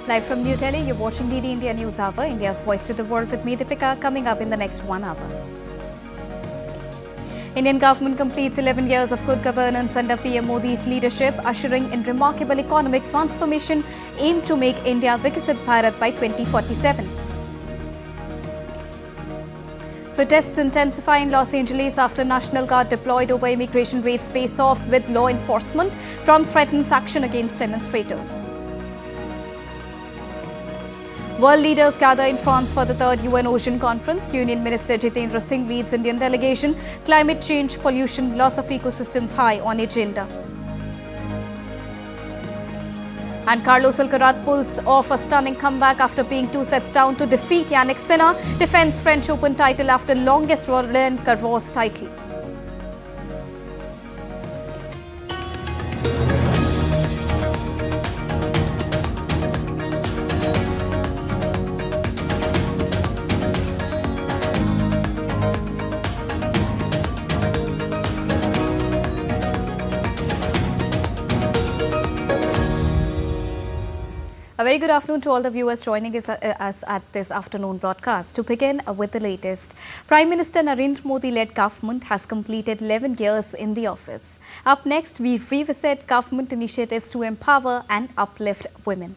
Live from New Delhi, you're watching DD India News Hour, India's voice to the world with me, Deepika, coming up in the next 1 hour. Indian government completes 11 years of good governance under PM Modi's leadership, ushering in remarkable economic transformation aimed to make India Vikasit Bharat by 2047. Protests intensify in Los Angeles after National Guard deployed over immigration raids face off with law enforcement. Trump threatens action against demonstrators. World leaders gather in France for the third UN Ocean Conference. Union Minister Jitendra Singh leads Indian delegation. Climate change, pollution, loss of ecosystems high on agenda. And Carlos Alcaraz pulls off a stunning comeback after being 2 sets down to defeat Yannick Sinner. Defends French Open title after longest Roland Garros title. A very good afternoon to all the viewers joining us at this afternoon broadcast. To begin with the latest, Prime Minister Narendra Modi-led government has completed 11 years in the office. Up next, we revisit government initiatives to empower and uplift women.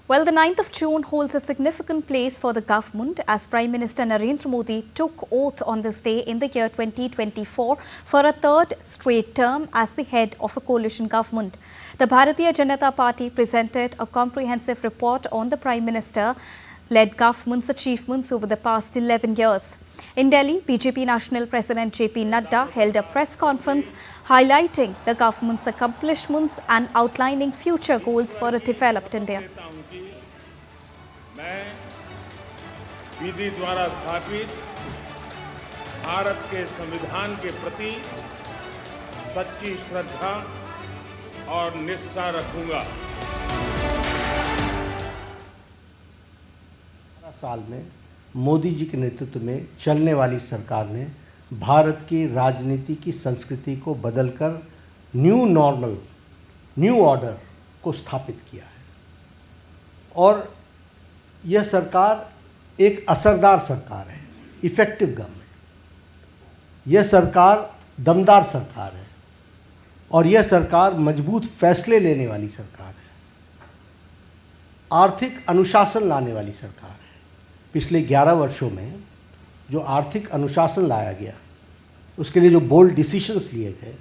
Well, the 9th of June holds a significant place for the government as Prime Minister Narendra Modi took oath on this day in the year 2024 for a third straight term as the head of a coalition government. The Bharatiya Janata Party presented a comprehensive report on the Prime Minister-led government's achievements over the past 11 years. In Delhi, BJP National President JP Nadda held a press conference highlighting the government's accomplishments and outlining future goals for a developed India. मैं विधि द्वारा स्थापित भारत के संविधान के प्रति सच्ची श्रद्धा और निष्ठा रखूंगा। 12 साल में मोदी जी के नेतृत्व में चलने वाली सरकार ने भारत की राजनीति की संस्कृति को बदलकर न्यू नॉर्मल, न्यू ऑर्डर को स्थापित किया है और यह सरकार एक असरदार सरकार है, इफेक्टिव गवर्नमेंट। यह सरकार दमदार सरकार है और यह सरकार मजबूत फैसले लेने वाली सरकार है, आर्थिक अनुशासन लाने वाली सरकार है। पिछले 11 वर्षों में जो आर्थिक अनुशासन लाया गया, उसके लिए जो बोल्ड डिसीजंस लिए गए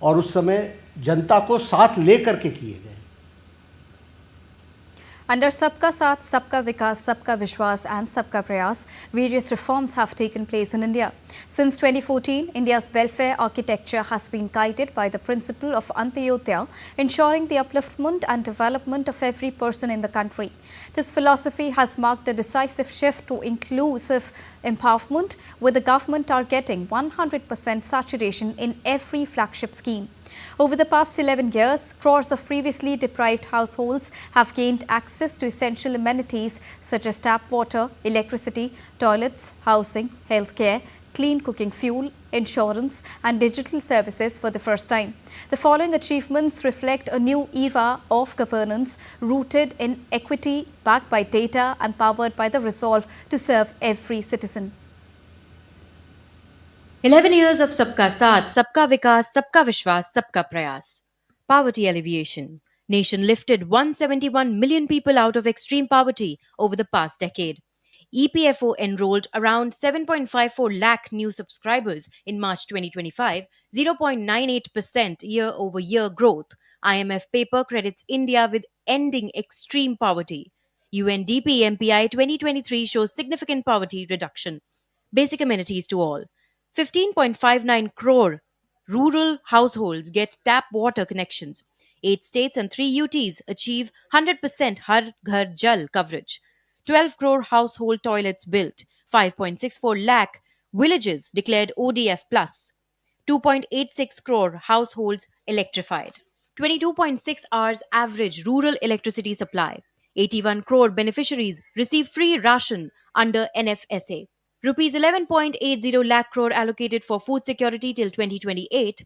और उस समय जनता को साथ लेकर के किए गए। Under Sabka Saath, Sabka Vikas, Sabka Vishwas and Sabka Prayas, various reforms have taken place in India. Since 2014, India's welfare architecture has been guided by the principle of Antyodaya, ensuring the upliftment and development of every person in the country. This philosophy has marked a decisive shift to inclusive empowerment, with the government targeting 100% saturation in every flagship scheme. Over the past 11 years, crores of previously deprived households have gained access to essential amenities such as tap water, electricity, toilets, housing, healthcare, clean cooking fuel, insurance and digital services for the first time. The following achievements reflect a new era of governance rooted in equity, backed by data and powered by the resolve to serve every citizen. 11 years of Sabka Saath, Sabka Vikas, Sabka Vishwas, Sabka Prayas. Poverty alleviation. Nation lifted 171 million people out of extreme poverty over the past decade. EPFO enrolled around 7.54 lakh new subscribers in March 2025, 0.98% year-over-year growth. IMF paper credits India with ending extreme poverty. UNDP MPI 2023 shows significant poverty reduction. Basic amenities to all. 15.59 crore rural households get tap water connections. 8 states and 3 UTs achieve 100% Har Ghar Jal coverage. 12 crore household toilets built, 5.64 lakh villages declared ODF+, 2.86 crore households electrified, 22.6 hours average rural electricity supply, 81 crore beneficiaries receive free ration under NFSA, rupees 11.80 lakh crore allocated for food security till 2028,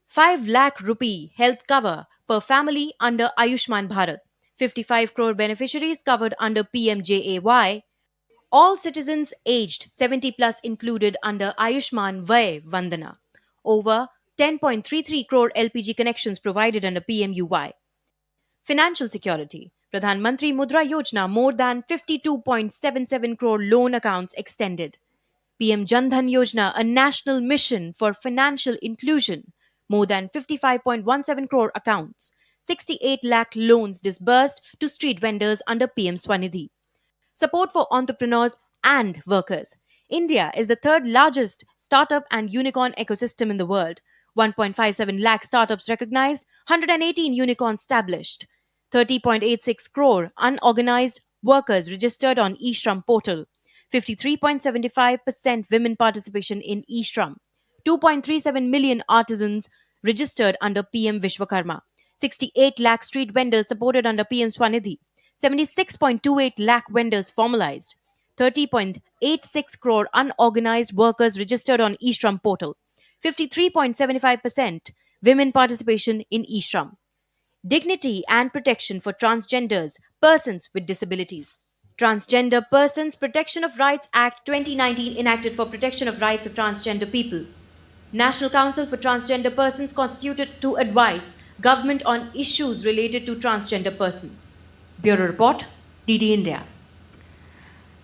5 lakh rupee health cover per family under Ayushman Bharat, 55 crore beneficiaries covered under PMJAY, all citizens aged 70 plus included under Ayushman Vay Vandana, over 10.33 crore LPG connections provided under PMUY. Financial security. Pradhan Mantri Mudra Yojana, more than 52.77 crore loan accounts extended. PM Jan Dhan Yojana, a national mission for financial inclusion, more than 55.17 crore accounts, 68 lakh loans disbursed to street vendors under PM Swanidhi. Support for entrepreneurs and workers. India is the third largest startup and unicorn ecosystem in the world. 1.57 lakh startups recognized, 118 unicorns established, 30.86 crore unorganized workers registered on eShram portal, 53.75% women participation in eShram, 2.37 million artisans registered under PM Vishwakarma, 68 lakh street vendors supported under PM Swanidhi, 76.28 lakh vendors formalized, 30.86 crore unorganized workers registered on eShram portal, 53.75% women participation in eShram. Dignity and protection for transgenders, persons with disabilities. Transgender Persons Protection of Rights Act 2019 enacted for protection of rights of transgender people. National Council for Transgender Persons constituted to advise government on issues related to transgender persons. Bureau Report, DD India.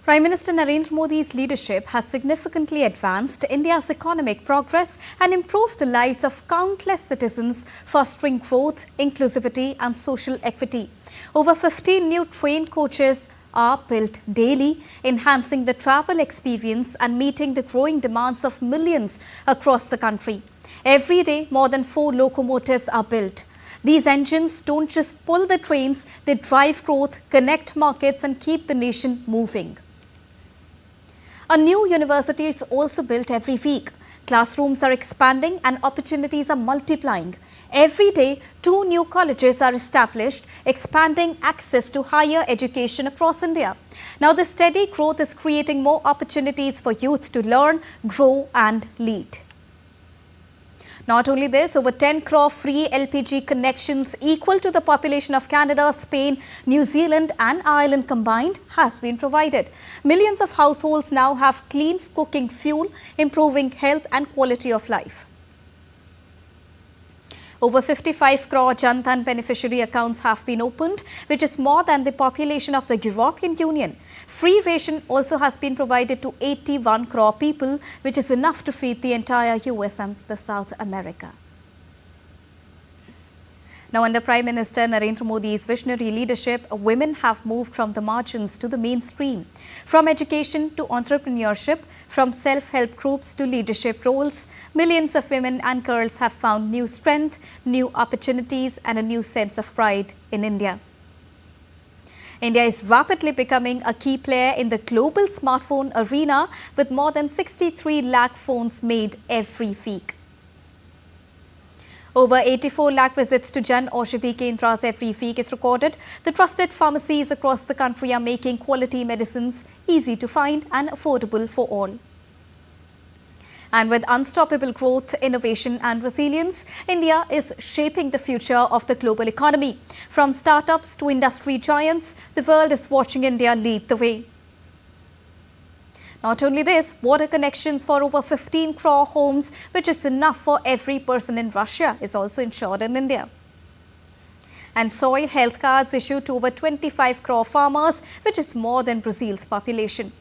Prime Minister Narendra Modi's leadership has significantly advanced India's economic progress and improved the lives of countless citizens, fostering growth, inclusivity and social equity. Over 15 new train coaches are built daily, enhancing the travel experience and meeting the growing demands of millions across the country. Every day, more than 4 locomotives are built. These engines don't just pull the trains, they drive growth, connect markets and keep the nation moving. A new university is also built every week. Classrooms are expanding and opportunities are multiplying. Every day, 2 new colleges are established, expanding access to higher education across India. Now, this steady growth is creating more opportunities for youth to learn, grow and lead. Not only this, over 10 crore free LPG connections equal to the population of Canada, Spain, New Zealand and Ireland combined has been provided. Millions of households now have clean cooking fuel, improving health and quality of life. Over 55 crore Jan Dhan beneficiary accounts have been opened, which is more than the population of the European Union. Free ration also has been provided to 81 crore people, which is enough to feed the entire US and the South America. Now, under Prime Minister Narendra Modi's visionary leadership, women have moved from the margins to the mainstream. From education to entrepreneurship, from self-help groups to leadership roles, millions of women and girls have found new strength, new opportunities and a new sense of pride in India. India is rapidly becoming a key player in the global smartphone arena with more than 63 lakh phones made every week. Over 84 lakh visits to Jan Aushadhi Kendras every week is recorded. The trusted pharmacies across the country are making quality medicines easy to find and affordable for all. And with unstoppable growth, innovation and resilience, India is shaping the future of the global economy. From startups to industry giants, the world is watching India lead the way. Not only this, water connections for over 15 crore homes, which is enough for every person in Russia, is also ensured in India. And soil health cards issued to over 25 crore farmers, which is more than Brazil's population.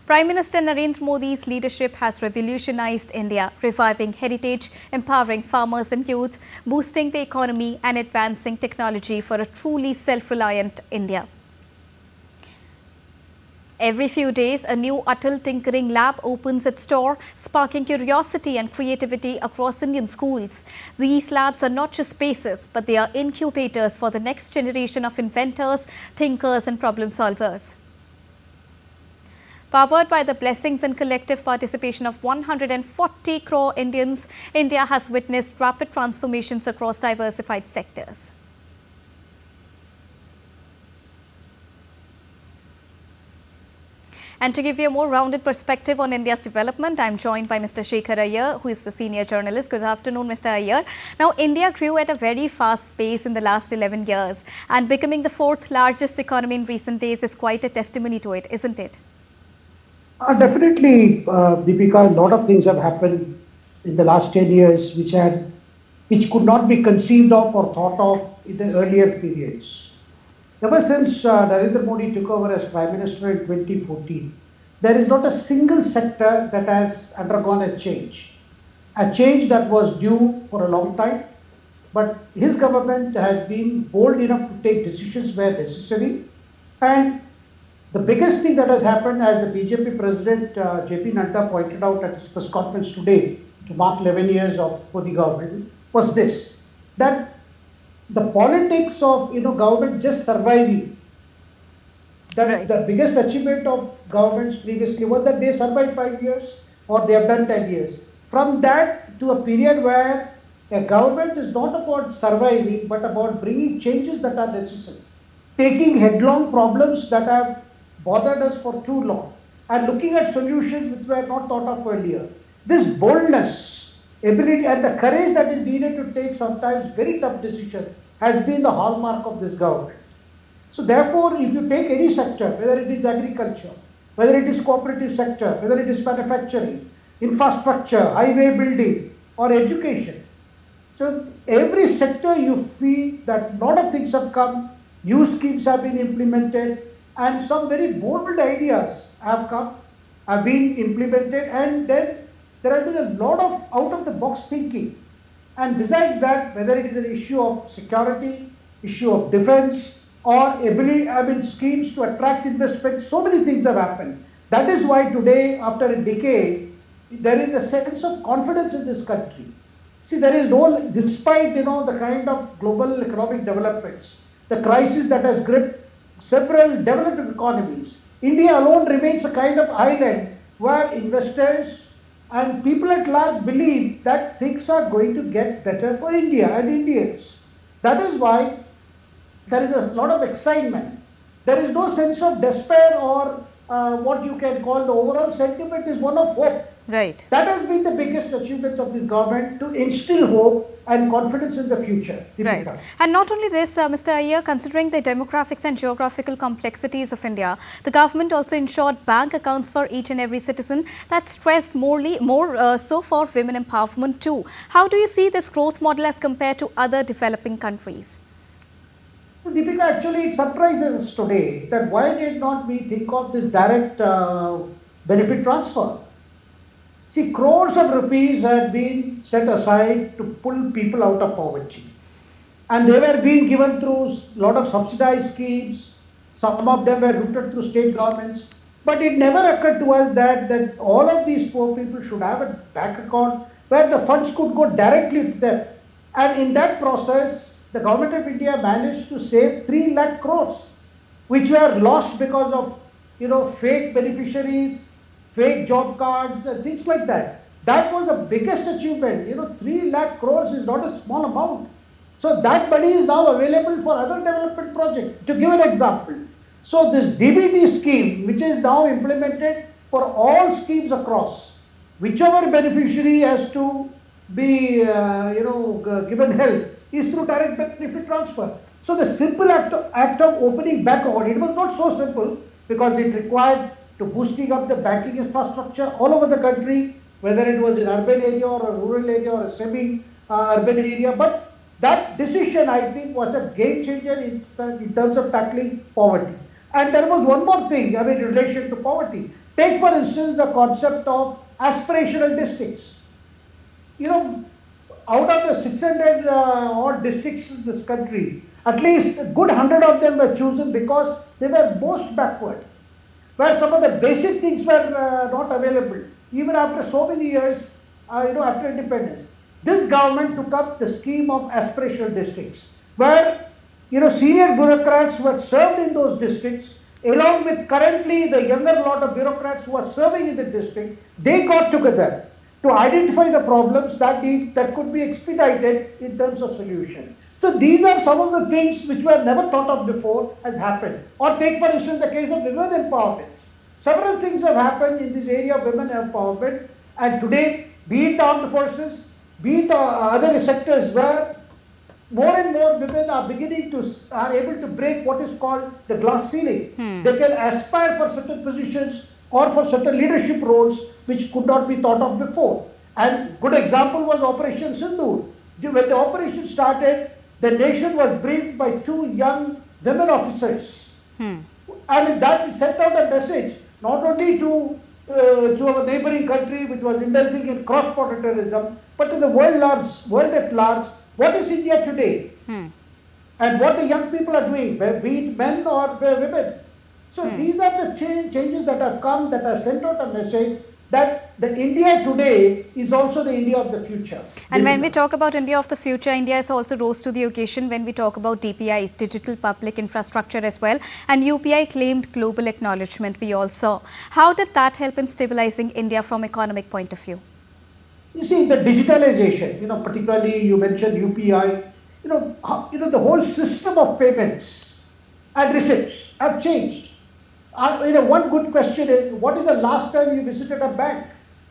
Prime Minister Narendra Modi's leadership has revolutionized India, reviving heritage, empowering farmers and youth, boosting the economy and advancing technology for a truly self-reliant India. Every few days, a new Atal Tinkering Lab opens its door, sparking curiosity and creativity across Indian schools. These labs are not just spaces, but they are incubators for the next generation of inventors, thinkers and problem solvers. Powered by the blessings and collective participation of 140 crore Indians, India has witnessed rapid transformations across diversified sectors. And to give you a more rounded perspective on India's development, I am joined by Mr. Shekhar Iyer, who is the senior journalist. Good afternoon, Mr. Iyer. Now, India grew at a very fast pace in the last 11 years, and becoming the fourth largest economy in recent days is quite a testimony to it, isn't it? Definitely, Deepika, a lot of things have happened in the last 10 years which could not be conceived of or thought of in the earlier periods. Ever since Narendra Modi took over as Prime Minister in 2014, there is not a single sector that has undergone a change that was due for a long time, but his government has been bold enough to take decisions where necessary. And the biggest thing that has happened, as the BJP President JP Nadda pointed out at his press conference today to mark 11 years of Modi government, was this, that the politics of government just surviving, that Right. the biggest achievement of governments previously was that they survived 5 years or they have done 10 years. From that to a period where a government is not about surviving but about bringing changes that are necessary, taking headlong problems that have bothered us for too long and looking at solutions which were not thought of earlier. This boldness, ability and the courage that is needed to take sometimes very tough decisions has been the hallmark of this government. So therefore, if you take any sector, whether it is agriculture, whether it is cooperative sector, whether it is manufacturing, infrastructure, highway building or education, so every sector you feel that a lot of things have come, new schemes have been implemented, and some very bold ideas have been implemented, and then there has been a lot of out-of-the-box thinking. And besides that, whether it is an issue of security, issue of defense, or schemes to attract investment, so many things have happened. That is why today, after a decade, there is a sense of confidence in this country. See, there is no, despite the kind of global economic developments, the crisis that has gripped several developed economies, India alone remains a kind of island where investors and people at large believe that things are going to get better for India and Indians. That is why there is a lot of excitement. There is no sense of despair or what you can call the overall sentiment is one of hope. Right. That has been the biggest achievement of this government, to instill hope and confidence in the future. Right. And not only this, Mr. Iyer, considering the demographics and geographical complexities of India, the government also ensured bank accounts for each and every citizen. That stressed more so for women empowerment too. How do you see this growth model as compared to other developing countries? So, Deepika, actually it surprises us today that why did not we think of this direct benefit transfer? See, crores of rupees had been set aside to pull people out of poverty. And they were being given through a lot of subsidized schemes. Some of them were routed through state governments. But it never occurred to us that all of these poor people should have a bank account where the funds could go directly to them. And in that process, the government of India managed to save 3 lakh crores, which were lost because of, fake beneficiaries, fake job cards and things like that. That was the biggest achievement. 3 lakh crores is not a small amount. So that money is now available for other development projects. To give an example, so this DBT scheme, which is now implemented for all schemes across, whichever beneficiary has to be, given help is through direct benefit transfer. So the simple act of opening bank account, it was not so simple because it required to boosting up the banking infrastructure all over the country, whether it was in urban area or a rural area or a semi-urban area. But that decision, I think, was a game changer in terms of tackling poverty. And there was one more thing, in relation to poverty. Take, for instance, the concept of aspirational districts. Out of the 600 odd districts in this country, at least a good 100 of them were chosen because they were most backward. where some of the basic things were not available, even after so many years, after independence. This government took up the scheme of aspirational districts, where senior bureaucrats who had served in those districts, along with currently the younger lot of bureaucrats who are serving in the district, they got together to identify the problems that could be expedited in terms of solution. So these are some of the things which were never thought of before has happened. Or take for instance the case of women empowerment. Several things have happened in this area of women empowerment, and today, be it armed forces, be it other sectors where more and more women are able to break what is called the glass ceiling. They can aspire for certain positions or for certain leadership roles which could not be thought of before. And good example was Operation Sindoor. When the operation started, the nation was briefed by 2 young women officers. And that sent out a message not only to our neighboring country which was indulging in cross-border terrorism, but to the world at large. What is India today? And what the young people are doing, be it men or women. So these are the changes that have come, that have sent out a message that the India today is also the India of the future. And when we talk about India of the future, India has also rose to the occasion when we talk about DPIs, digital public infrastructure as well. And UPI claimed global acknowledgement, we all saw. How did that help in stabilizing India from economic point of view? You see, the digitalization, particularly you mentioned UPI, the whole system of payments and receipts have changed. One good question is, what is the last time you visited a bank?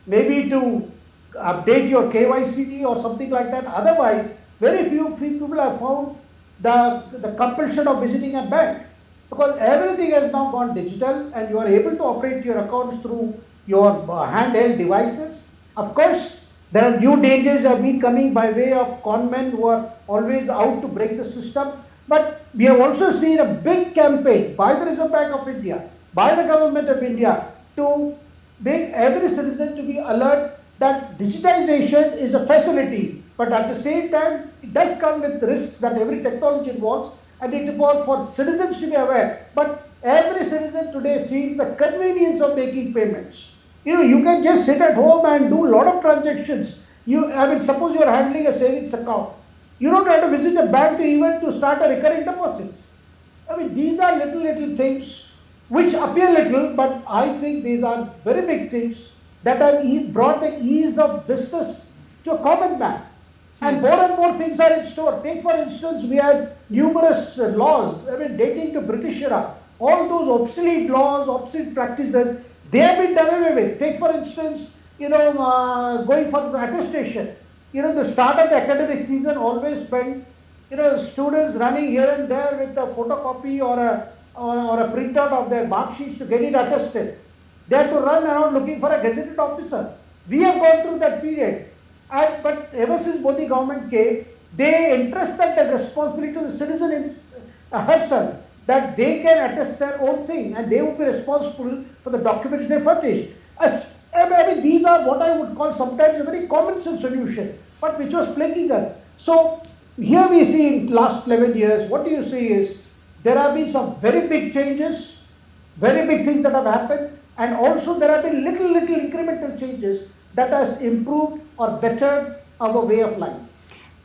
Maybe to update your KYC or something like that. Otherwise, very few people have found the compulsion of visiting a bank, because everything has now gone digital and you are able to operate your accounts through your handheld devices. Of course, there are new dangers have been coming by way of conmen who are always out to break the system. But we have also seen a big campaign by the Reserve Bank of India, by the government of India, to make every citizen to be alert that digitization is a facility, but at the same time, it does come with risks that every technology involves, and it is for citizens to be aware. But every citizen today feels the convenience of making payments. You can just sit at home and do a lot of transactions. Suppose you are handling a savings account. You don't have to visit a bank to start a recurring deposit. These are little things which appear little, but I think these are very big things that have brought the ease of business to a common man. And more things are in store. Take for instance, we had numerous laws, dating to British era. All those obsolete laws, obsolete practices, they have been done away with. Take for instance, going for the attestation. The start of the academic season always spent, students running here and there with a photocopy or a printout of their mark sheets to get it attested. They have to run around looking for a gazetted officer. We have gone through that period. But ever since Modi government came, they entrusted that responsibility to the citizen herself, that they can attest their own thing and they will be responsible for the documents they furnish. These are what I would call sometimes a very common sense solution, but which was plaguing us. So here we see in last 11 years, what do you see is, there have been some very big changes, very big things that have happened, and also there have been little incremental changes that has improved or bettered our way of life.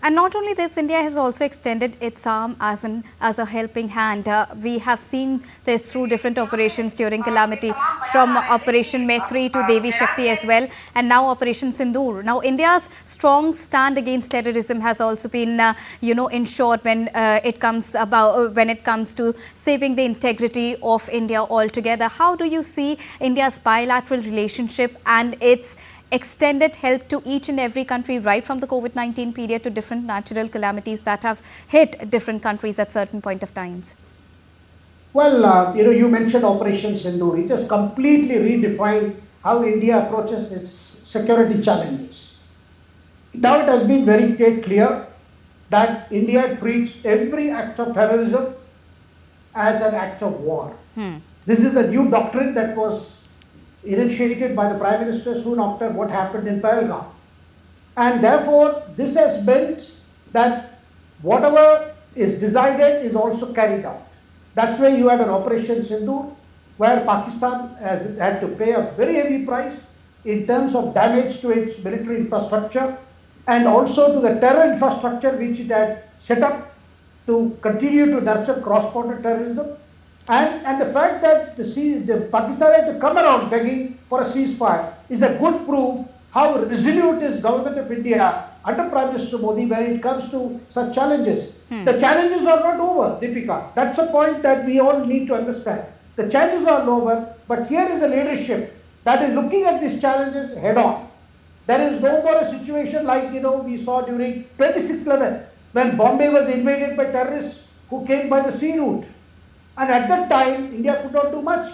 And not only this, India has also extended its arm as a helping hand. We have seen this through different operations during calamity, from Operation Maitri to Devi Shakti as well, and now Operation Sindoor. Now, India's strong stand against terrorism has also been, ensured when it comes to saving the integrity of India altogether. How do you see India's bilateral relationship and its extended help to each and every country, right from the COVID-19 period to different natural calamities that have hit different countries at certain point of times? Well, you mentioned Operation Sindoor. It has completely redefined how India approaches its security challenges. Now it has been very clear that India treats every act of terrorism as an act of war. This is the new doctrine that was initiated by the Prime Minister soon after what happened in Pahalgam. And therefore, this has meant that whatever is decided is also carried out. That's why you had an Operation Sindoor. where Pakistan has had to pay a very heavy price in terms of damage to its military infrastructure and also to the terror infrastructure which it had set up to continue to nurture cross-border terrorism. And the fact that the Pakistan had to come around begging for a ceasefire is a good proof how resolute is government of India under Prime Minister Modi when it comes to such challenges. The challenges are not over, Deepika. That's a point that we all need to understand. The challenges are over, but here is a leadership that is looking at these challenges head on. There is no more a situation like, we saw during 26/11 when Bombay was invaded by terrorists who came by the sea route. And at that time, India could not do much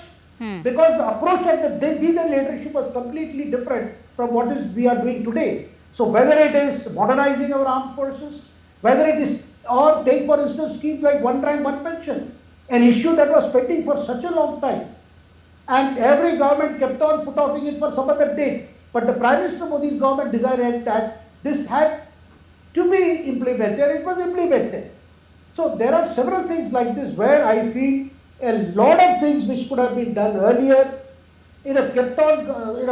because the approach of the leadership was completely different from what we are doing today. So whether it is modernizing our armed forces, whether it is, or take for instance schemes like one time one pension, an issue that was pending for such a long time, and every government kept on putting it for some other date. But the Prime Minister Modi's government decided that this had to be implemented. It was implemented. So there are several things like this where I feel a lot of things which could have been done earlier, kept on,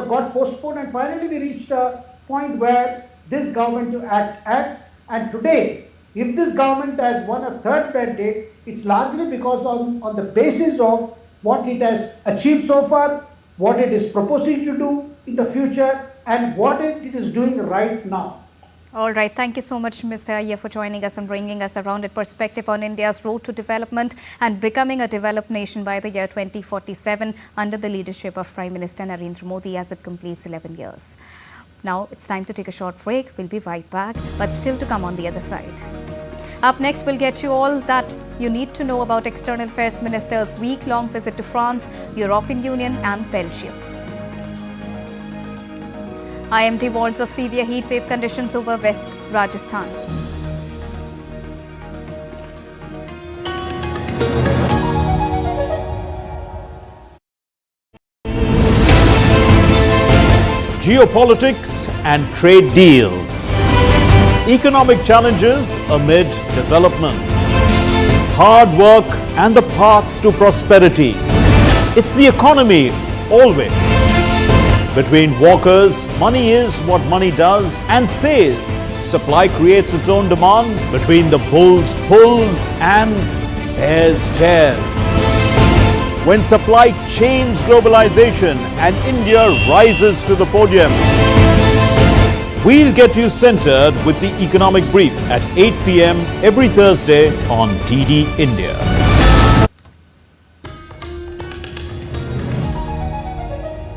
got postponed, and finally we reached a point where this government to act. And today, if this government has won a third mandate, it's largely because on the basis of what it has achieved so far, what it is proposing to do in the future, and what it is doing right now. All right. Thank you so much, Mr. Iyer, for joining us and bringing us a rounded perspective on India's road to development and becoming a developed nation by the year 2047 under the leadership of Prime Minister Narendra Modi as it completes 11 years. Now it's time to take a short break. We'll be right back, but still to come on the other side. Up next, we'll get you all that you need to know about External Affairs Minister's week-long visit to France, European Union and Belgium. IMD warns of severe heat wave conditions over West Rajasthan. Geopolitics and trade deals. Economic challenges amid development. Hard work and the path to prosperity. It's the economy always. Between walkers, money is what money does and says. Supply creates its own demand. Between the bulls pulls and bears tears. When supply chains globalization and India rises to the podium. We'll get you centered with the economic brief at 8 p.m. every Thursday on DD India.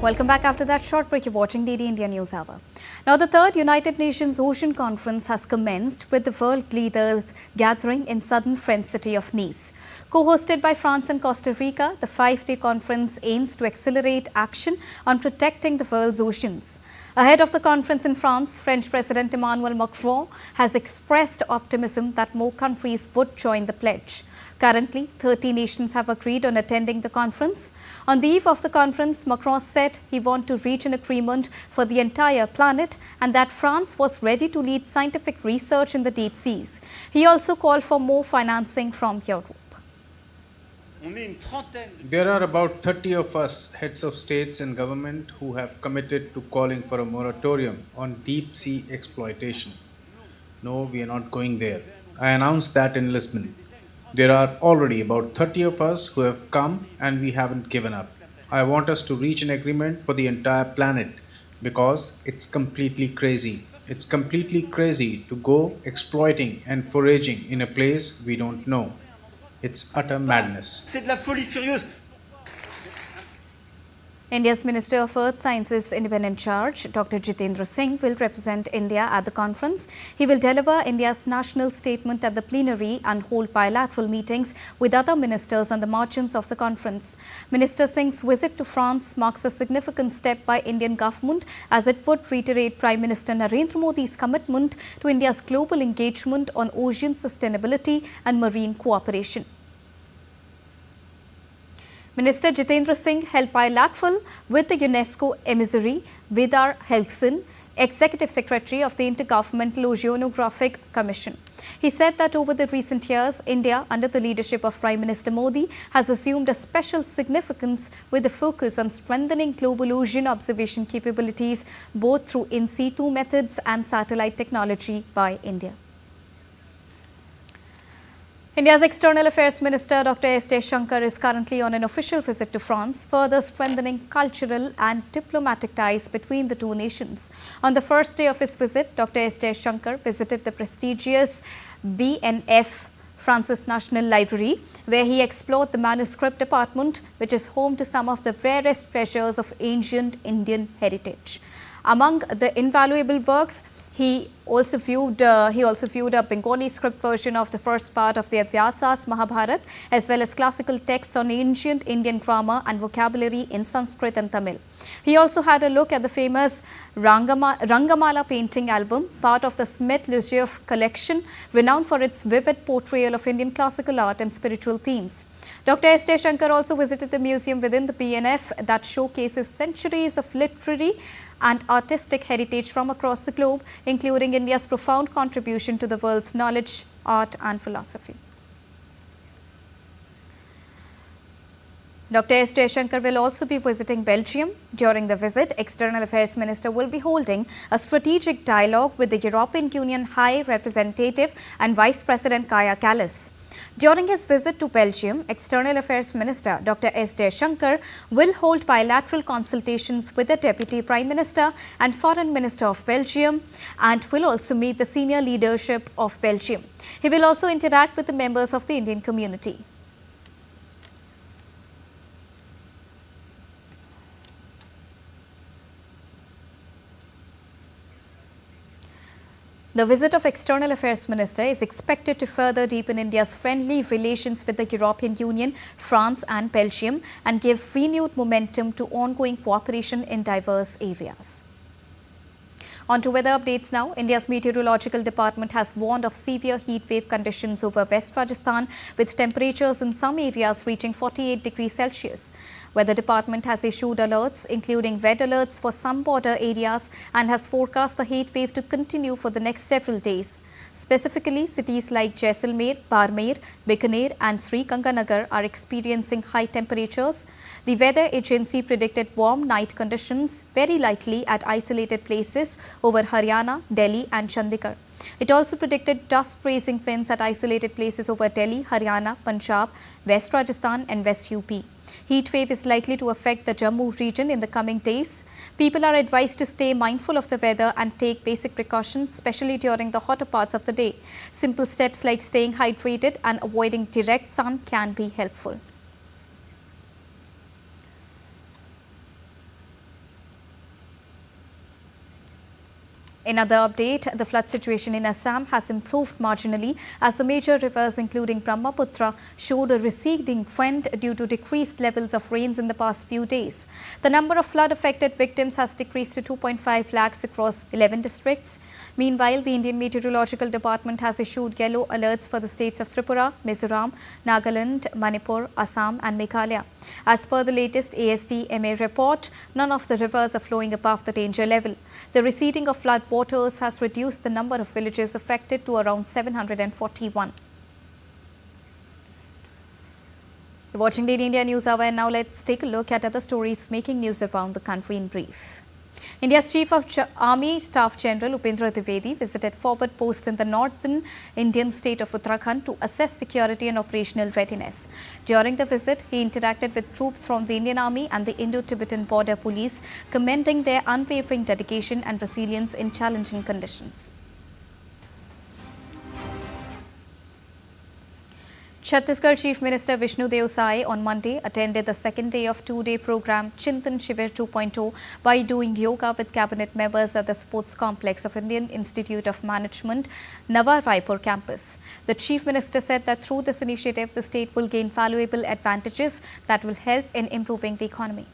Welcome back after that short break. You're watching DD India News Hour. Now, the third United Nations Ocean Conference has commenced with the world leaders gathering in southern French city of Nice. Co-hosted by France and Costa Rica, the 5-day conference aims to accelerate action on protecting the world's oceans. Ahead of the conference in France, French President Emmanuel Macron has expressed optimism that more countries would join the pledge. Currently, 30 nations have agreed on attending the conference. On the eve of the conference, Macron said he wanted to reach an agreement for the entire planet and that France was ready to lead scientific research in the deep seas. He also called for more financing from Europe. There are about 30 of us, heads of states and government, who have committed to calling for a moratorium on deep sea exploitation. No, we are not going there. I announced that in Lisbon. There are already about 30 of us who have come and we haven't given up. I want us to reach an agreement for the entire planet because it's completely crazy. It's completely crazy to go exploiting and foraging in a place we don't know. It's utter madness. C'est de la folie furieuse. India's Minister of Earth Sciences Independent Charge, Dr. Jitendra Singh, will represent India at the conference. He will deliver India's national statement at the plenary and hold bilateral meetings with other ministers on the margins of the conference. Minister Singh's visit to France marks a significant step by Indian government as it would reiterate Prime Minister Narendra Modi's commitment to India's global engagement on ocean sustainability and marine cooperation. Minister Jitendra Singh held bilateral with the UNESCO emissary Vidar Helgson, Executive Secretary of the Intergovernmental Oceanographic Commission. He said that over the recent years, India, under the leadership of Prime Minister Modi, has assumed a special significance with a focus on strengthening global ocean observation capabilities, both through in situ methods and satellite technology by India. India's External Affairs Minister Dr. S. Jaishankar is currently on an official visit to France, further strengthening cultural and diplomatic ties between the two nations. On the first day of his visit, Dr. S. Jaishankar visited the prestigious BNF France's National Library, where he explored the manuscript department, which is home to some of the rarest treasures of ancient Indian heritage. Among the invaluable works, he also viewed a Bengali script version of the first part of the Vyasa's Mahabharata, as well as classical texts on ancient Indian grammar and vocabulary in Sanskrit and Tamil. He also had a look at the famous Rangamala painting album, part of the Smith-Lugeoff collection, renowned for its vivid portrayal of Indian classical art and spiritual themes. Dr. S. Jaishankar also visited the museum within the BNF that showcases centuries of literary and artistic heritage from across the globe, including India's profound contribution to the world's knowledge, art and philosophy. Dr. S. Jaishankar will also be visiting Belgium. During the visit, External Affairs Minister will be holding a strategic dialogue with the European Union High Representative and Vice President Kaja Kallas. During his visit to Belgium, External Affairs Minister Dr. S. Jaishankar will hold bilateral consultations with the Deputy Prime Minister and Foreign Minister of Belgium and will also meet the senior leadership of Belgium. He will also interact with the members of the Indian community. The visit of External Affairs Minister is expected to further deepen India's friendly relations with the European Union, France and Belgium and give renewed momentum to ongoing cooperation in diverse areas. On to weather updates now. India's Meteorological Department has warned of severe heat wave conditions over West Rajasthan, with temperatures in some areas reaching 48 degrees Celsius. Weather Department has issued alerts, including red alerts for some border areas, and has forecast the heat wave to continue for the next several days. Specifically, cities like Jaisalmer, Barmer, Bikaner and Sri Ganganagar are experiencing high temperatures. The weather agency predicted warm night conditions, very likely at isolated places over Haryana, Delhi and Chandigarh. It also predicted dust-raising winds at isolated places over Delhi, Haryana, Punjab, West Rajasthan and West UP. Heat wave is likely to affect the Jammu region in the coming days. People are advised to stay mindful of the weather and take basic precautions, especially during the hotter parts of the day. Simple steps like staying hydrated and avoiding direct sun can be helpful. Another update, the flood situation in Assam has improved marginally as the major rivers including Brahmaputra showed a receding trend due to decreased levels of rains in the past few days. The number of flood-affected victims has decreased to 2.5 lakhs across 11 districts. Meanwhile, the Indian Meteorological Department has issued yellow alerts for the states of Tripura, Mizoram, Nagaland, Manipur, Assam and Meghalaya. As per the latest ASTMA report, none of the rivers are flowing above the danger level. The receding of flood waters has reduced the number of villages affected to around 741. You're watching Daily India News Hour, and now let's take a look at other stories making news around the country in brief. India's Chief of Army Staff General Upendra Dwivedi visited forward posts in the northern Indian state of Uttarakhand to assess security and operational readiness. During the visit, he interacted with troops from the Indian Army and the Indo-Tibetan Border Police, commending their unwavering dedication and resilience in challenging conditions. Chhattisgarh Chief Minister Vishnu Dev Sai on Monday attended the second day of two-day program Chintan Shivir 2.0 by doing yoga with cabinet members at the sports complex of Indian Institute of Management, Nava Raipur campus. The Chief Minister said that through this initiative, the state will gain valuable advantages that will help in improving the economy.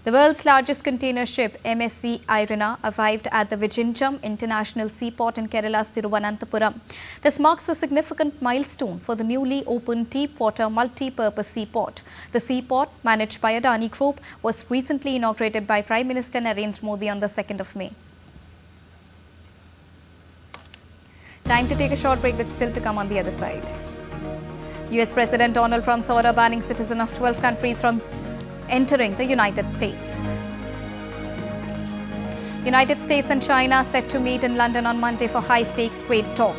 The world's largest container ship, MSC Irina, arrived at the Vijayam International Seaport in Kerala's Thiruvananthapuram. This marks a significant milestone for the newly opened deep-water multi-purpose seaport. The seaport, managed by Adani Group, was recently inaugurated by Prime Minister Narendra Modi on the 2nd of May. Time to take a short break with still to come on the other side. US President Donald Trump's order banning citizens of 12 countries from entering the United States. United States and China set to meet in London on Monday for high-stakes trade talk.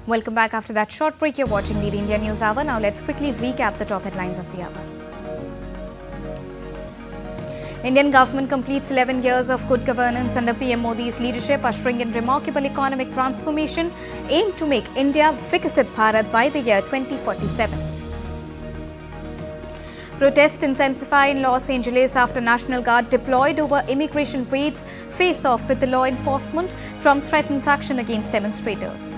Welcome back after that short break. You're watching Lead India News Hour. Now let's quickly recap the top headlines of the hour. Indian government completes 11 years of good governance under PM Modi's leadership, ushering in remarkable economic transformation, aimed to make India Vikasit Bharat by the year 2047. Protests intensify in Los Angeles after National Guard deployed over immigration raids face off with the law enforcement. Trump threatens action against demonstrators.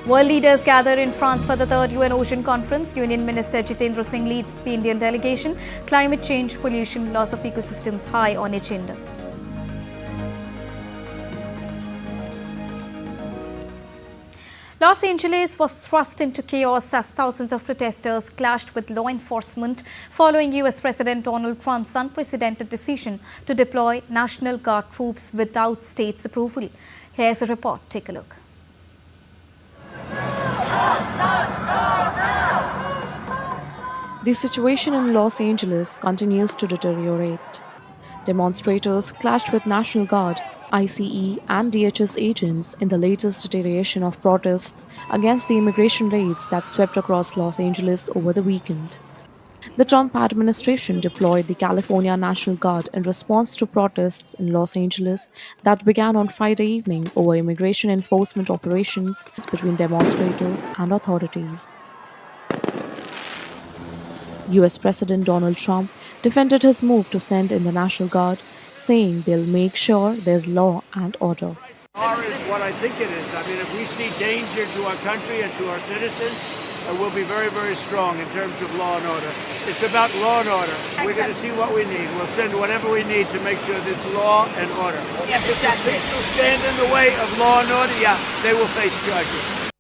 World leaders gather in France for the third UN Ocean Conference. Union Minister Jitendra Singh leads the Indian delegation. Climate change, pollution, loss of ecosystems high on agenda. Los Angeles was thrust into chaos as thousands of protesters clashed with law enforcement following US President Donald Trump's unprecedented decision to deploy National Guard troops without states' approval. Here's a report. Take a look. The situation in Los Angeles continues to deteriorate. Demonstrators clashed with National Guard, ICE and DHS agents in the latest iteration of protests against the immigration raids that swept across Los Angeles over the weekend. The Trump administration deployed the California National Guard in response to protests in Los Angeles that began on Friday evening over immigration enforcement operations between demonstrators and authorities. US President Donald Trump defended his move to send in the National Guard, saying they'll make sure there's law and order. Law is what I think it is. I mean, if we see danger to our country and to our citizens, we'll be very, very strong in terms of law and order. It's about law and order. We're going to see what we need. We'll send whatever we need to make sure there's law and order. Yes, exactly. If people stand in the way of law and order, yeah, they will face charges.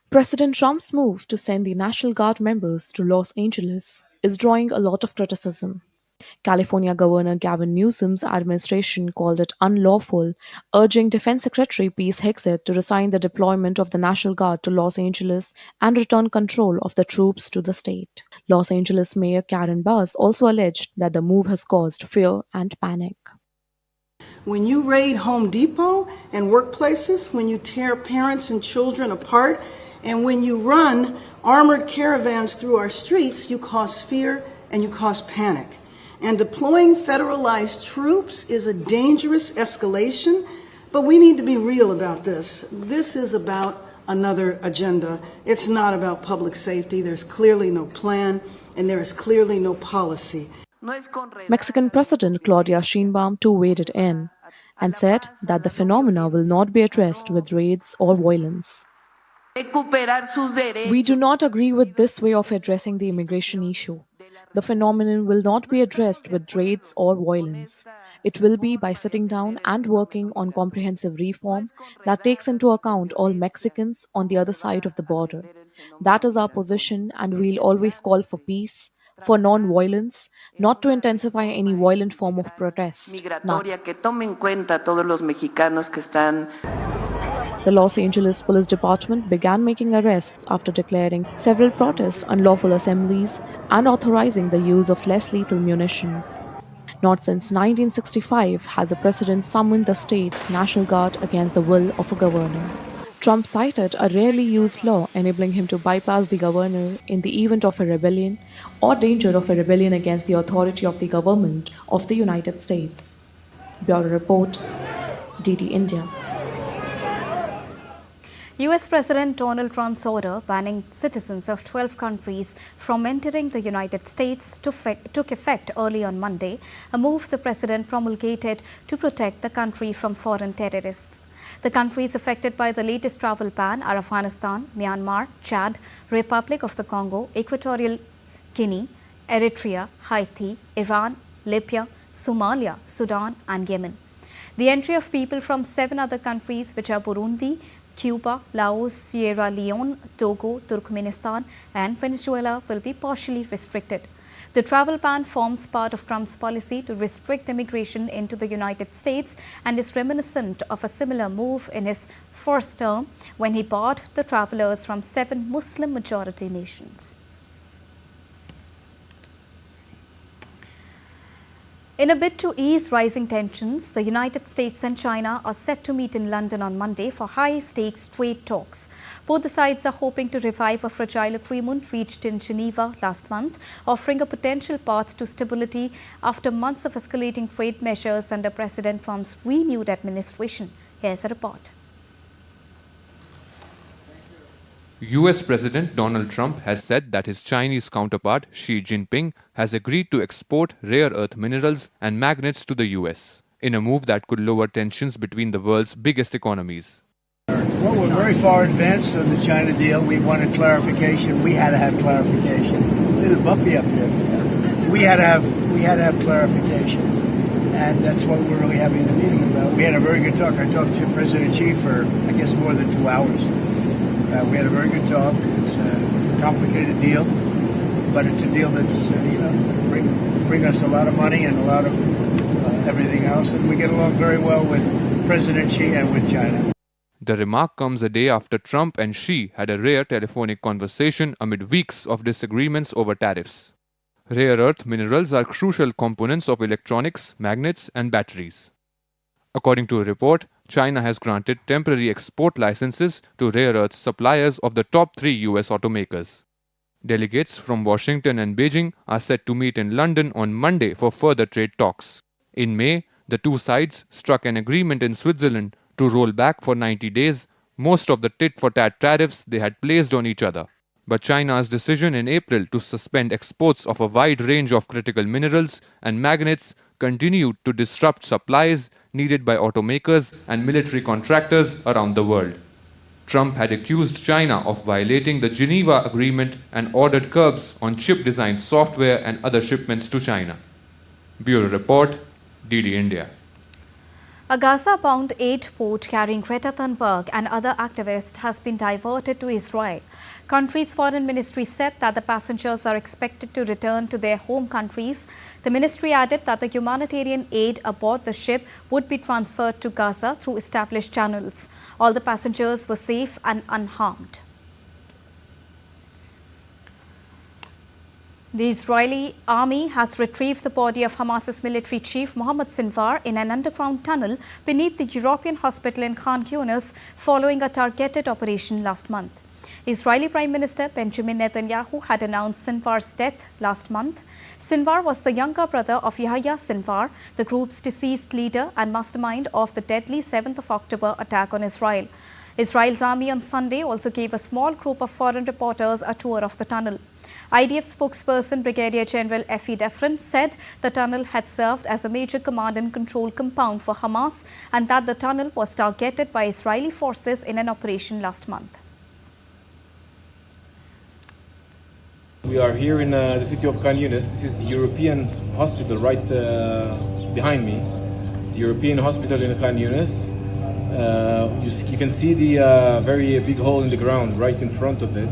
President Trump's move to send the National Guard members to Los Angeles is drawing a lot of criticism. California Governor Gavin Newsom's administration called it unlawful, urging Defense Secretary Pete Hegseth to resign the deployment of the National Guard to Los Angeles and return control of the troops to the state. Los Angeles Mayor Karen Bass also alleged that the move has caused fear and panic. When you raid Home Depot and workplaces, when you tear parents and children apart, and when you run armored caravans through our streets, you cause fear and you cause panic. And deploying federalized troops is a dangerous escalation, but we need to be real about this. This is about another agenda. It's not about public safety. There's clearly no plan, and there is clearly no policy. Mexican President Claudia Sheinbaum too waded in and said that the phenomena will not be addressed with raids or violence. We do not agree with this way of addressing the immigration issue. The phenomenon will not be addressed with raids or violence. It will be by sitting down and working on comprehensive reform that takes into account all Mexicans on the other side of the border. That is our position, and we'll always call for peace, for non-violence, not to intensify any violent form of protest. The Los Angeles Police Department began making arrests after declaring several protests unlawful assemblies and authorizing the use of less lethal munitions. Not since 1965 has a president summoned the state's National Guard against the will of a governor. Trump cited a rarely used law enabling him to bypass the governor in the event of a rebellion or danger of a rebellion against the authority of the government of the United States. Bureau Report, DD India. US President Donald Trump's order banning citizens of 12 countries from entering the United States took effect early on Monday, a move the president promulgated to protect the country from foreign terrorists. The countries affected by the latest travel ban are Afghanistan, Myanmar, Chad, Republic of the Congo, Equatorial Guinea, Eritrea, Haiti, Iran, Libya, Somalia, Sudan and Yemen. The entry of people from 7 other countries, which are Burundi, Cuba, Laos, Sierra Leone, Togo, Turkmenistan and Venezuela, will be partially restricted. The travel ban forms part of Trump's policy to restrict immigration into the United States and is reminiscent of a similar move in his first term when he barred the travelers from 7 Muslim-majority nations. In a bid to ease rising tensions, the United States and China are set to meet in London on Monday for high-stakes trade talks. Both the sides are hoping to revive a fragile agreement reached in Geneva last month, offering a potential path to stability after months of escalating trade measures under President Trump's renewed administration. Here's a report. US President Donald Trump has said that his Chinese counterpart Xi Jinping has agreed to export rare earth minerals and magnets to the US, in a move that could lower tensions between the world's biggest economies. Well, we're very far advanced on the China deal. We wanted clarification. We had to have clarification. A little bumpy up here. We had to have clarification. And that's what we're really having the meeting about. We had a very good talk. I talked to President Xi for, I guess, more than 2 hours. We had a very good talk. It's a complicated deal, but it's a deal that's bring us a lot of money and a lot of everything else, and we get along very well with President Xi and with China. The remark comes a day after Trump and Xi had a rare telephonic conversation amid weeks of disagreements over tariffs. Rare earth minerals are crucial components of electronics, magnets, and batteries. According to a report, China has granted temporary export licenses to rare earth suppliers of the top 3 US automakers. Delegates from Washington and Beijing are set to meet in London on Monday for further trade talks. In May, the two sides struck an agreement in Switzerland to roll back for 90 days most of the tit-for-tat tariffs they had placed on each other. But China's decision in April to suspend exports of a wide range of critical minerals and magnets continued to disrupt supplies needed by automakers and military contractors around the world. Trump had accused China of violating the Geneva Agreement and ordered curbs on chip design software and other shipments to China. Bureau Report, DD India. A Gaza-bound aid boat carrying Greta Thunberg and other activists has been diverted to Israel. Country's foreign ministry said that the passengers are expected to return to their home countries. The ministry added that the humanitarian aid aboard the ship would be transferred to Gaza through established channels. All the passengers were safe and unharmed. The Israeli army has retrieved the body of Hamas's military chief Mohammed Sinwar in an underground tunnel beneath the European hospital in Khan Younis following a targeted operation last month. Israeli Prime Minister Benjamin Netanyahu had announced Sinwar's death last month. Sinwar was the younger brother of Yahya Sinwar, the group's deceased leader and mastermind of the deadly 7th of October attack on Israel. Israel's army on Sunday also gave a small group of foreign reporters a tour of the tunnel. IDF spokesperson Brigadier General Efi Defrin said the tunnel had served as a major command and control compound for Hamas and that the tunnel was targeted by Israeli forces in an operation last month. We are here in the city of Khan Younis. This is the European hospital right behind me. The European hospital in Khan Younis. You can see the very big hole in the ground right in front of it.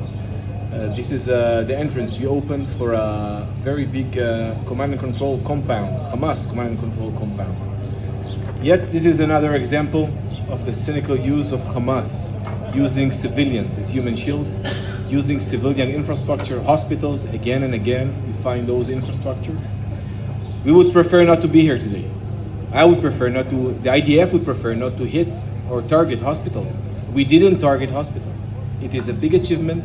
This is the entrance we opened for a very big command and control compound, Hamas command and control compound. Yet this is another example of the cynical use of Hamas, using civilians as human shields, using civilian infrastructure, hospitals, again and again, we find those infrastructure. We would prefer not to be here today. I would prefer not to, the IDF would prefer not to hit or target hospitals. We didn't target hospital. It is a big achievement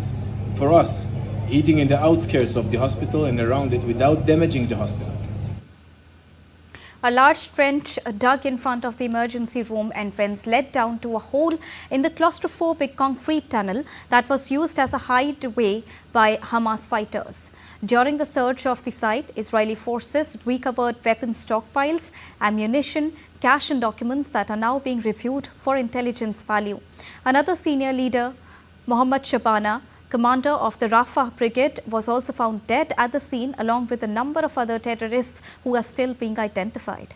for us, hitting in the outskirts of the hospital and around it without damaging the hospital. A large trench dug in front of the emergency room entrance led down to a hole in the claustrophobic concrete tunnel that was used as a hideaway by Hamas fighters. During the search of the site, Israeli forces recovered weapon stockpiles, ammunition, cash and documents that are now being reviewed for intelligence value. Another senior leader, Mohammad Shabana, commander of the Rafah Brigade, was also found dead at the scene along with a number of other terrorists who are still being identified.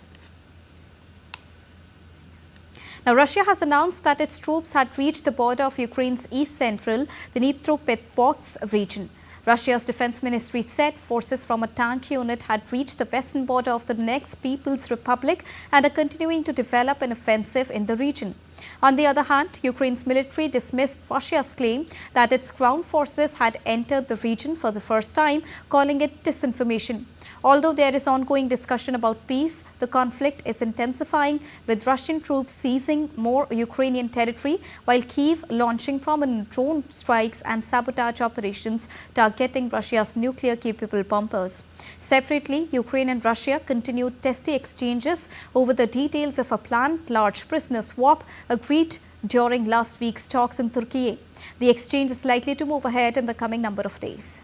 Now, Russia has announced that its troops had reached the border of Ukraine's east-central Dnipropetrovsk region. Russia's defense ministry said forces from a tank unit had reached the western border of the next People's Republic and are continuing to develop an offensive in the region. On the other hand, Ukraine's military dismissed Russia's claim that its ground forces had entered the region for the first time, calling it disinformation. Although there is ongoing discussion about peace, the conflict is intensifying, with Russian troops seizing more Ukrainian territory, while Kyiv launching prominent drone strikes and sabotage operations targeting Russia's nuclear-capable bombers. Separately, Ukraine and Russia continued testy exchanges over the details of a planned large prisoner swap agreed during last week's talks in Turkey. The exchange is likely to move ahead in the coming number of days.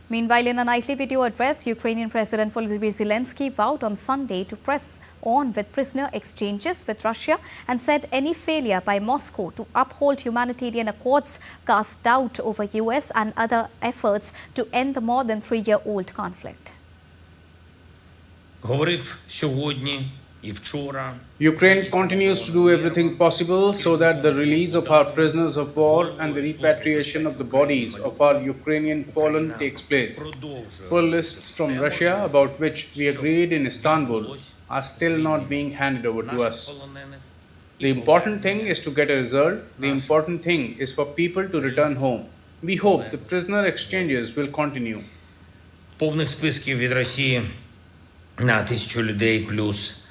Meanwhile, in a nightly video address, Ukrainian President Volodymyr Zelenskyy vowed on Sunday to press on with prisoner exchanges with Russia and said any failure by Moscow to uphold humanitarian accords cast doubt over US and other efforts to end the more than 3-year-old conflict. Ukraine continues to do everything possible so that the release of our prisoners of war and the repatriation of the bodies of our Ukrainian fallen takes place. Full lists from Russia, about which we agreed in Istanbul, are still not being handed over to us. The important thing is to get a result. The important thing is for people to return home. We hope the prisoner exchanges will continue. Повних списків від Росії на 1000 людей плюс.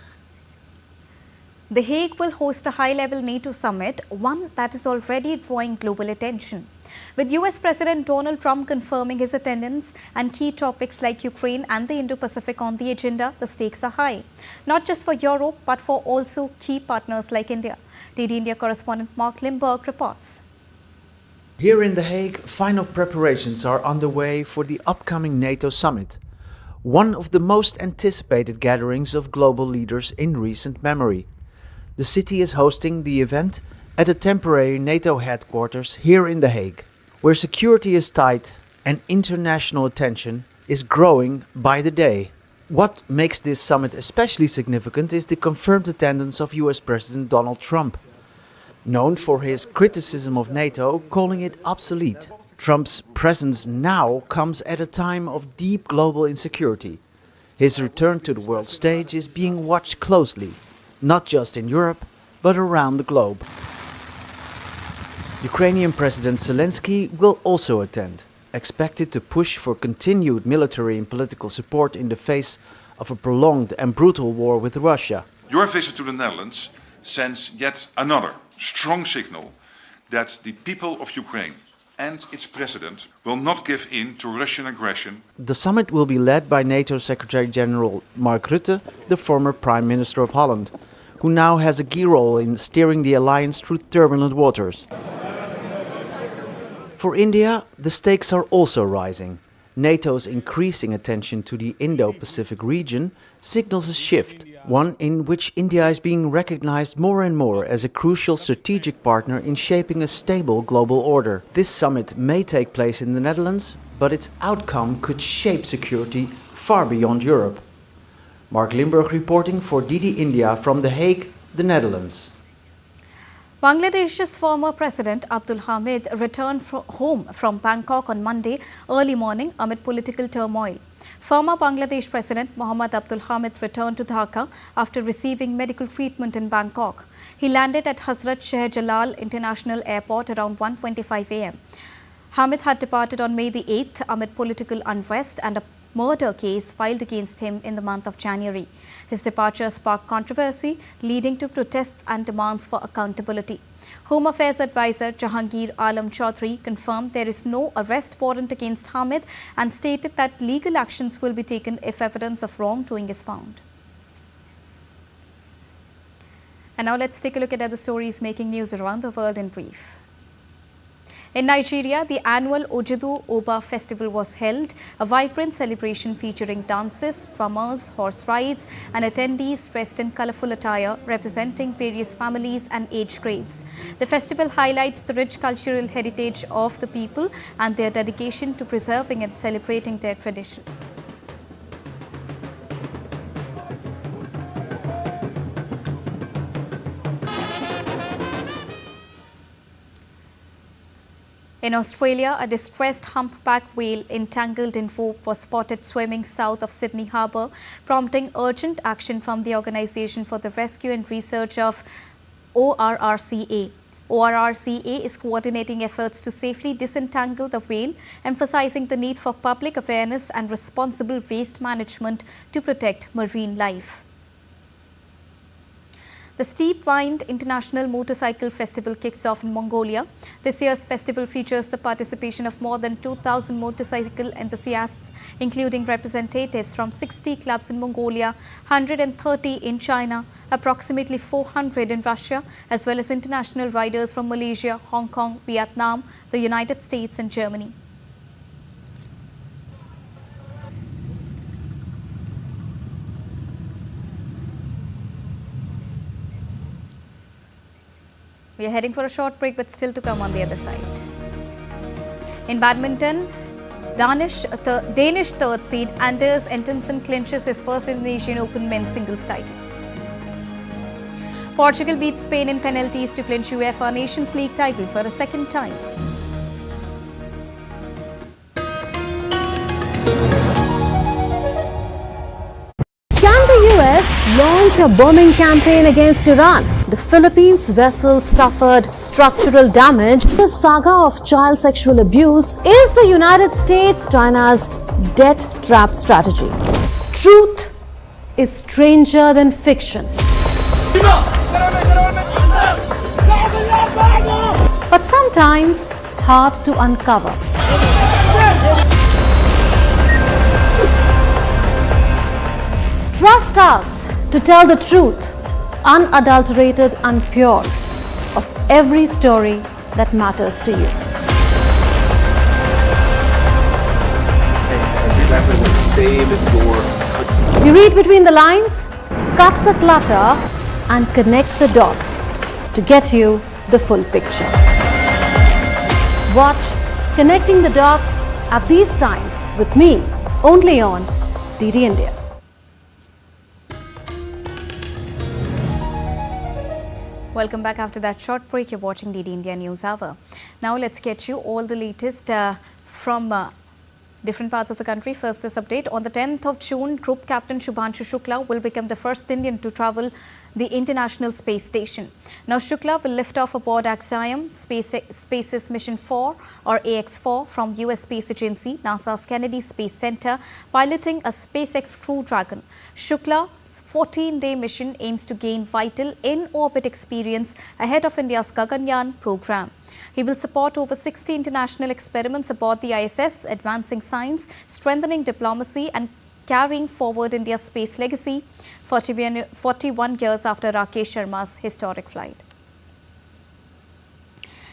The Hague will host a high-level NATO summit, one that is already drawing global attention. With US President Donald Trump confirming his attendance and key topics like Ukraine and the Indo-Pacific on the agenda, the stakes are high. Not just for Europe, but for also key partners like India. DD India correspondent Mark Limburg reports. Here in The Hague, final preparations are underway for the upcoming NATO summit, one of the most anticipated gatherings of global leaders in recent memory. The city is hosting the event at a temporary NATO headquarters here in The Hague, where security is tight and international attention is growing by the day. What makes this summit especially significant is the confirmed attendance of US President Donald Trump. Known for his criticism of NATO, calling it obsolete, Trump's presence now comes at a time of deep global insecurity. His return to the world stage is being watched closely, not just in Europe, but around the globe. Ukrainian President Zelenskyy will also attend, expected to push for continued military and political support in the face of a prolonged and brutal war with Russia. Your visit to the Netherlands sends yet another strong signal that the people of Ukraine and its president will not give in to Russian aggression. The summit will be led by NATO Secretary General Mark Rutte, the former Prime Minister of Holland, who now has a key role in steering the alliance through turbulent waters. For India, the stakes are also rising. NATO's increasing attention to the Indo-Pacific region signals a shift, one in which India is being recognized more and more as a crucial strategic partner in shaping a stable global order. This summit may take place in the Netherlands, but its outcome could shape security far beyond Europe. Mark Limburg reporting for DD India from The Hague, the Netherlands. Bangladesh's former President Abdul Hamid returned home from Bangkok on Monday early morning amid political turmoil. Former Bangladesh President Mohammad Abdul Hamid returned to Dhaka after receiving medical treatment in Bangkok. He landed at Hazrat Shah Jalal International Airport around 1:25 a.m. Hamid had departed on May the 8th amid political unrest and a murder case filed against him in the month of January. His departure sparked controversy, leading to protests and demands for accountability. Home Affairs Advisor Jahangir Alam Chaudhry confirmed there is no arrest warrant against Hamid and stated that legal actions will be taken if evidence of wrongdoing is found. And now let's take a look at other stories making news around the world in brief. In Nigeria, the annual Ojudu Oba festival was held, a vibrant celebration featuring dances, drummers, horse rides, and attendees dressed in colorful attire representing various families and age grades. The festival highlights the rich cultural heritage of the people and their dedication to preserving and celebrating their tradition. In Australia, a distressed humpback whale entangled in rope was spotted swimming south of Sydney Harbour, prompting urgent action from the Organisation for the Rescue and Research of ORRCA. ORRCA is coordinating efforts to safely disentangle the whale, emphasising the need for public awareness and responsible waste management to protect marine life. The Steep Wind International Motorcycle Festival kicks off in Mongolia. This year's festival features the participation of more than 2,000 motorcycle enthusiasts, including representatives from 60 clubs in Mongolia, 130 in China, approximately 400 in Russia, as well as international riders from Malaysia, Hong Kong, Vietnam, the United States and Germany. We are heading for a short break, but still to come on the other side. In badminton, Danish third seed Anders Antonsen clinches his first Indonesian Open men's singles title. Portugal beats Spain in penalties to clinch UEFA Nations League title for a second time. Can the US launch a bombing campaign against Iran? The Philippines vessel suffered structural damage. The saga of child sexual abuse is the United States China's debt trap strategy. Truth is stranger than fiction. But sometimes hard to uncover. Trust us to tell the truth, unadulterated and pure, of every story that matters to you. You read between the lines, cut the clutter, and connect the dots to get you the full picture. Watch Connecting the Dots at these times with me, only on DD India. Welcome back after that short break. You're watching DD India News Hour. Now let's get you all the latest from different parts of the country. First, this update. On the 10th of June, Group Captain Shubhanshu Shukla will become the first Indian to travel the International Space Station. Now, Shukla will lift off aboard Axiom Space's Mission 4 or AX-4 from US Space Agency, NASA's Kennedy Space Center, piloting a SpaceX Crew Dragon. Shukla's 14-day mission aims to gain vital in-orbit experience ahead of India's Gaganyaan program. He will support over 60 international experiments aboard the ISS, advancing science, strengthening diplomacy and carrying forward India's space legacy 41 years after Rakesh Sharma's historic flight.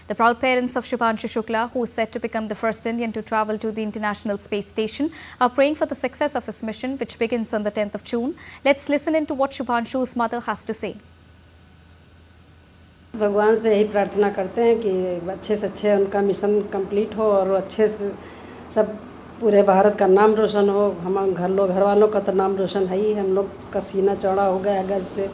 The proud parents of Shubhanshu Shukla, who is set to become the first Indian to travel to the International Space Station, are praying for the success of his mission, which begins on the 10th of June. Let's listen into what Shubhanshu's mother has to say. भगवान से यही प्रार्थना करते हैं कि अच्छे से अच्छे उनका मिशन कंप्लीट हो और अच्छे से सब पूरे भारत का नाम रोशन हो. हम घर वालों का तो नाम रोशन है ही. हम लोग का सीना चौड़ा हो गया गर्व से.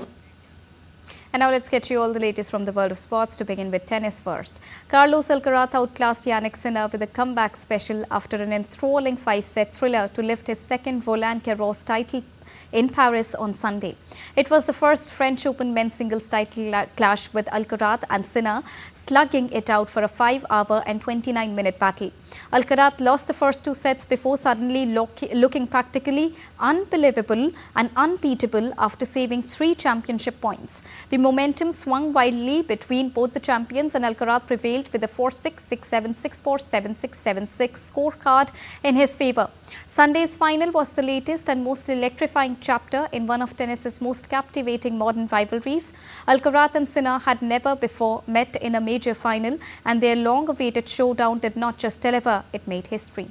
And now let's get you all the latest from the world of sports, to begin with tennis first. Carlos Alcaraz outclassed Yannick Sinner with a comeback special after an enthralling 5-set thriller to lift his second Roland Garros title in Paris on Sunday. It was the first French Open men's singles title clash, with Alcaraz and Sinner slugging it out for a 5-hour and 29-minute battle. Alcaraz lost the first 2 sets before suddenly looking practically unbelievable and unbeatable after saving 3 championship points. The momentum swung wildly between both the champions, and Alcaraz prevailed with a 4-6, 6-7, 6-4, 7-6, 7-6 scorecard in his favour. Sunday's final was the latest and most electrifying chapter in one of tennis's most captivating modern rivalries. Alcaraz and Sinner had never before met in a major final, and their long-awaited showdown did not just deliver, it made history.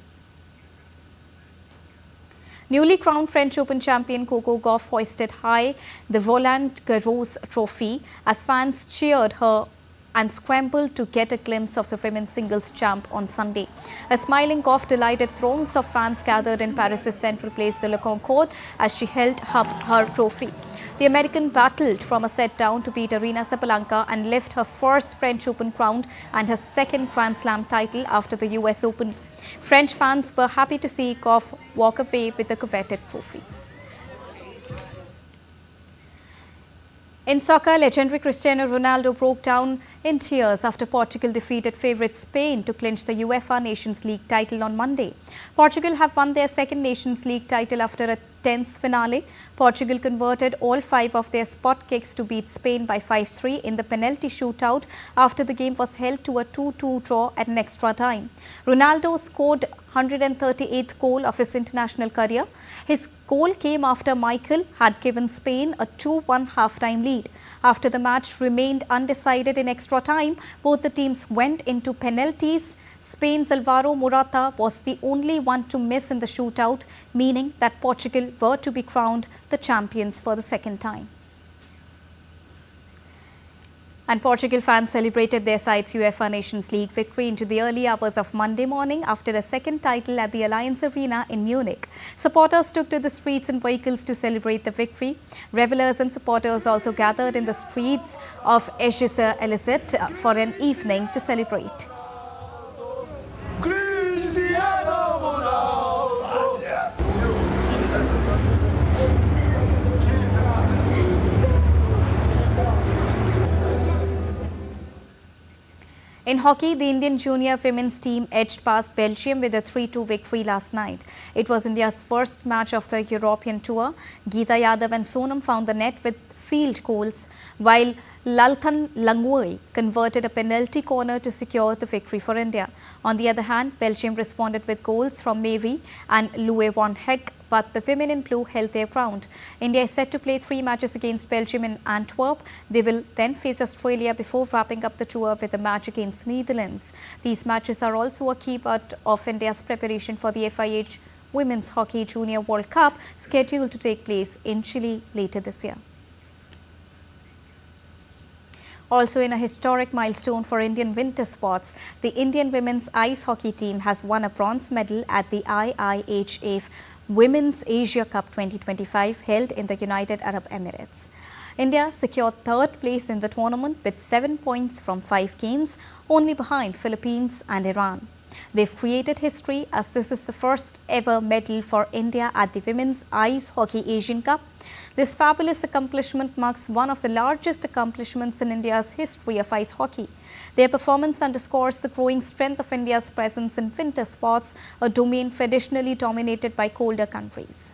Newly crowned French Open champion Coco Gauff hoisted high the Roland Garros trophy as fans cheered her and scrambled to get a glimpse of the women's singles champ on Sunday. A smiling Gauff delighted throngs of fans gathered in Paris' central place de la Concorde as she held up her trophy. The American battled from a set down to beat Aryna Sabalenka and lift her first French Open crown and her second Grand Slam title after the US Open. French fans were happy to see Gauff walk away with the coveted trophy. In soccer, legendary Cristiano Ronaldo broke down in tears after Portugal defeated favourite Spain to clinch the UEFA Nations League title on Monday. Portugal have won their second Nations League title after a tense finale. Portugal converted all 5 of their spot kicks to beat Spain by 5-3 in the penalty shootout after the game was held to a 2-2 draw at an extra time. Ronaldo scored 138th goal of his international career. His goal came after Michael had given Spain a 2-1 half-time lead. After the match remained undecided in extra time, both the teams went into penalties. Spain's Alvaro Morata was the only one to miss in the shootout, meaning that Portugal were to be crowned the champions for the second time. And Portugal fans celebrated their side's UEFA Nations League victory into the early hours of Monday morning after a second title at the Allianz Arena in Munich. Supporters took to the streets in vehicles to celebrate the victory. Revelers and supporters also gathered in the streets of Elysée for an evening to celebrate. In hockey, the Indian junior women's team edged past Belgium with a 3-2 victory last night. It was India's first match of the European tour. Geeta Yadav and Sonam found the net with field goals, while Lalthan Langui converted a penalty corner to secure the victory for India. On the other hand, Belgium responded with goals from Mary and Louis van Heck, but the women in blue held their ground. India is set to play 3 matches against Belgium in Antwerp. They will then face Australia before wrapping up the tour with a match against Netherlands. These matches are also a key part of India's preparation for the FIH Women's Hockey Junior World Cup, scheduled to take place in Chile later this year. Also in a historic milestone for Indian winter sports, the Indian women's ice hockey team has won a bronze medal at the IIHF Women's Asia Cup 2025 held in the United Arab Emirates. India secured 3rd place in the tournament with 7 points from 5 games, only behind Philippines and Iran. They've created history as this is the first ever medal for India at the Women's Ice Hockey Asian Cup. This fabulous accomplishment marks one of the largest accomplishments in India's history of ice hockey. Their performance underscores the growing strength of India's presence in winter sports, a domain traditionally dominated by colder countries.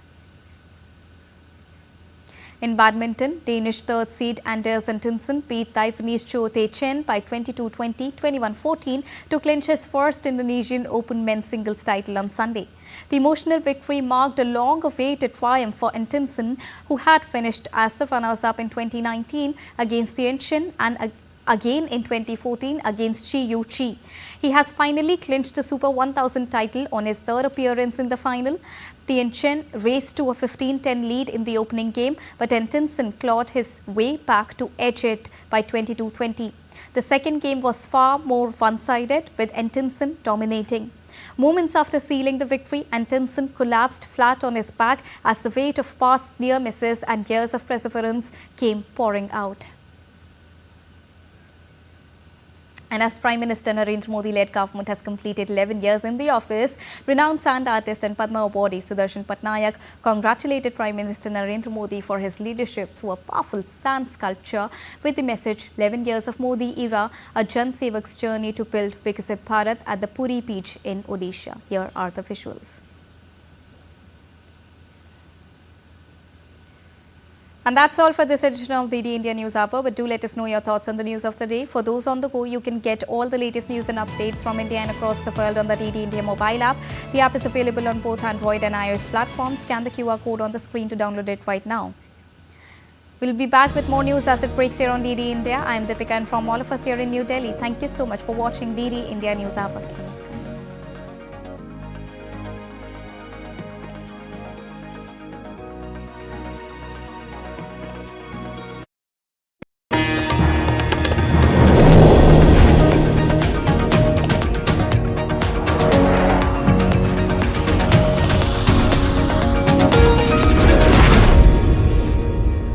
In badminton, Danish 3rd seed Anders Antonsen beat Taiwanese Cho Tae-chen by 22-20, 21-14 to clinch his first Indonesian Open men's singles title on Sunday. The emotional victory marked a long-awaited triumph for Antonsen, who had finished as the runners-up in 2019 against Tianchen and again in 2014 against Chi Yu-chi. He has finally clinched the Super 1000 title on his 3rd appearance in the final. Tianchen raced to a 15-10 lead in the opening game, but Antonsen clawed his way back to edge it by 22-20. The second game was far more one-sided, with Antonsen dominating. Moments after sealing the victory, Antonsen collapsed flat on his back as the weight of past near misses and years of perseverance came pouring out. And as Prime Minister Narendra Modi-led government has completed 11 years in the office, renowned sand artist and Padma awardee Sudarshan Patnaik congratulated Prime Minister Narendra Modi for his leadership through a powerful sand sculpture with the message 11 years of Modi era, a Jan Sevak's journey to build Vikasit Bharat at the Puri beach in Odisha. Here are the visuals. And that's all for this edition of the DD India News Hour. But do let us know your thoughts on the news of the day. For those on the go, you can get all the latest news and updates from India and across the world on the DD India mobile app. The app is available on both Android and iOS platforms. Scan the QR code on the screen to download it right now. We'll be back with more news as it breaks here on DD India. I'm Deepika, and from all of us here in New Delhi, thank you so much for watching DD India News Hour. Namaskar.